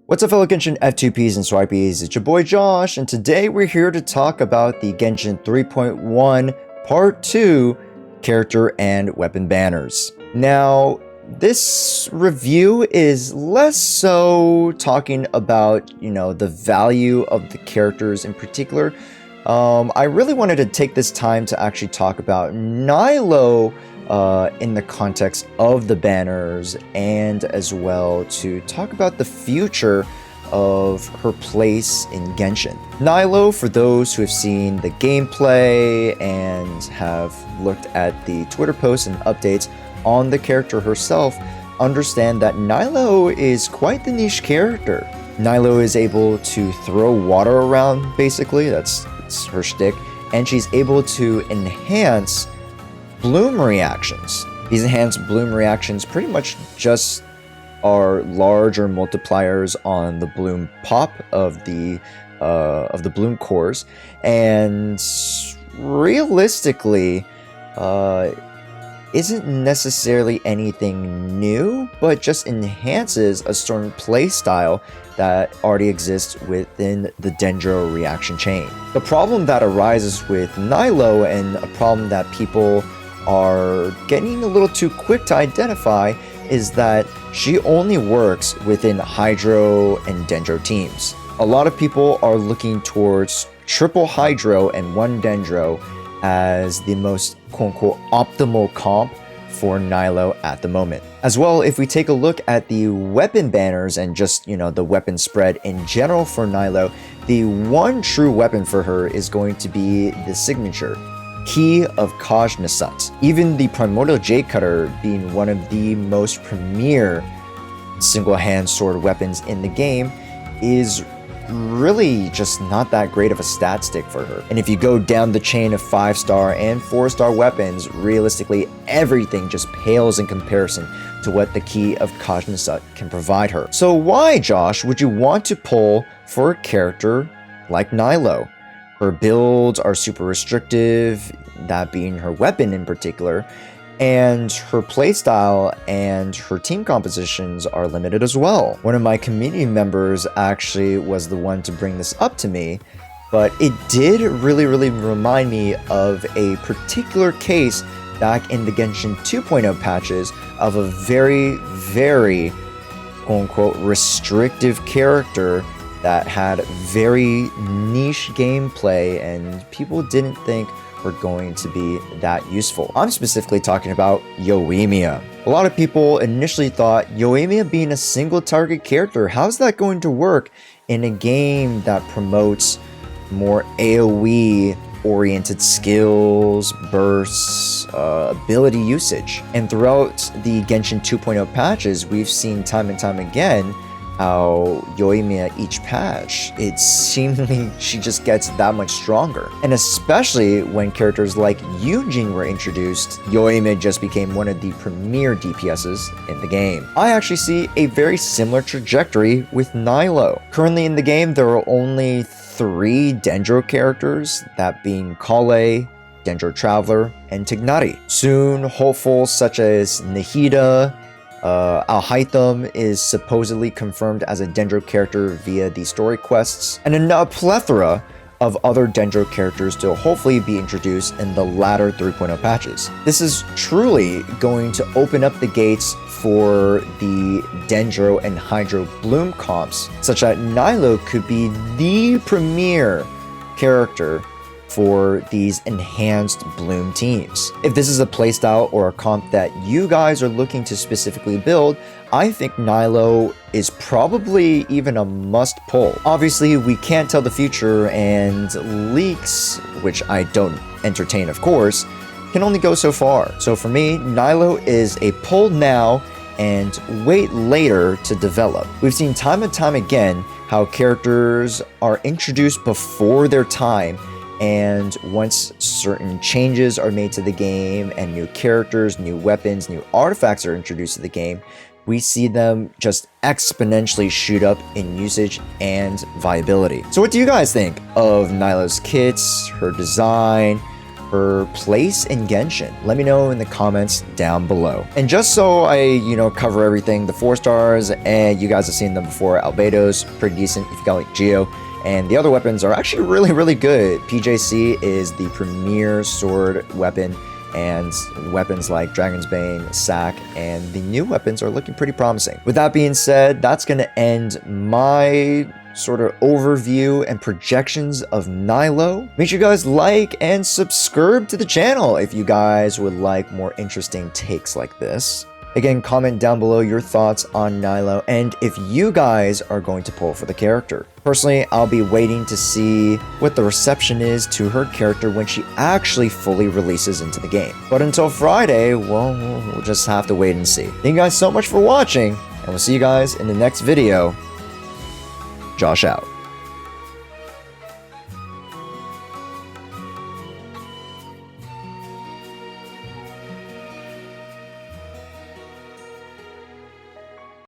What's up, fellow Genshin F2Ps and Swipeys? It's your boy Josh, and today we're here to talk about the Genshin 3.1 Part 2 character and weapon banners. Now, this review is less so talking about, the value of the characters in particular. I really wanted to take this time to actually talk about Nylo in the context of the banners, and as well to talk about the future of her place in Genshin. Nylo, for those who have seen the gameplay and have looked at the Twitter posts and updates on the character herself, understand that Nylo is quite the niche character. Nylo is able to throw water around, basically, that's her shtick, and she's able to enhance bloom reactions. These enhanced bloom reactions pretty much just are larger multipliers on the bloom pop of the bloom cores, and realistically isn't necessarily anything new, but just enhances a certain playstyle that already exists within the Dendro reaction chain. The problem that arises with Nylo, and a problem that people are getting a little too quick to identify, is that she only works within Hydro and Dendro teams. A lot of people are looking towards triple Hydro and one Dendro as the most quote-unquote optimal comp for Nylo at the moment. As well, if we take a look at the weapon banners and just, the weapon spread in general for Nylo, the one true weapon for her is going to be the signature Key of Cognizant. Even the Primordial Jade Cutter being one of the most premier single-hand sword weapons in the game is really just not that great of a stat stick for her. And if you go down the chain of 5-star and 4-star weapons, realistically everything just pales in comparison to what the Key of Cognizant can provide her. So why, Josh, would you want to pull for a character like Nylo? Her builds are super restrictive, that being her weapon in particular, and her playstyle and her team compositions are limited as well. One of my community members actually was the one to bring this up to me, but it did really remind me of a particular case back in the Genshin 2.0 patches of a very quote-unquote restrictive character that had very niche gameplay and people didn't think were going to be that useful. I'm specifically talking about Yoimiya. A lot of people initially thought Yoimiya being a single target character, how's that going to work in a game that promotes more AoE oriented skills, bursts, ability usage? And throughout the Genshin 2.0 patches, we've seen time and time again how Yoimiya each patch, it seemingly she just gets that much stronger. And especially when characters like Yujin were introduced, Yoimiya just became one of the premier DPSs in the game. I actually see a very similar trajectory with Nylo. Currently in the game, there are only 3 Dendro characters, that being Kale, Dendro Traveler, and Tignari. Soon, hopefuls such as Nahida, Alhaitham is supposedly confirmed as a Dendro character via the story quests, and a plethora of other Dendro characters to hopefully be introduced in the latter 3.0 patches. This is truly going to open up the gates for the Dendro and Hydro bloom comps, such that Nylo could be the premier character for these enhanced bloom teams. If this is a playstyle or a comp that you guys are looking to specifically build, I think Nylo is probably even a must pull. Obviously, we can't tell the future, and leaks, which I don't entertain of course, can only go so far. So for me, Nylo is a pull now and wait later to develop. We've seen time and time again how characters are introduced before their time, and once certain changes are made to the game and new characters, new weapons, new artifacts are introduced to the game, we see them just exponentially shoot up in usage and viability. So what do you guys think of Nylo's kits, her design, her place in Genshin? Let me know in the comments down below. And just so I, cover everything, the 4 stars, and you guys have seen them before, Albedo's pretty decent if you got like Geo. And the other weapons are actually really, really good. PJC is the premier sword weapon, and weapons like Dragon's Bane, Sack, and the new weapons are looking pretty promising. With that being said, that's going to end my sort of overview and projections of Nylo. Make sure you guys like and subscribe to the channel if you guys would like more interesting takes like this. Again, comment down below your thoughts on Nylo and if you guys are going to pull for the character. Personally, I'll be waiting to see what the reception is to her character when she actually fully releases into the game. But until Friday, well, we'll just have to wait and see. Thank you guys so much for watching, and we'll see you guys in the next video. Josh out.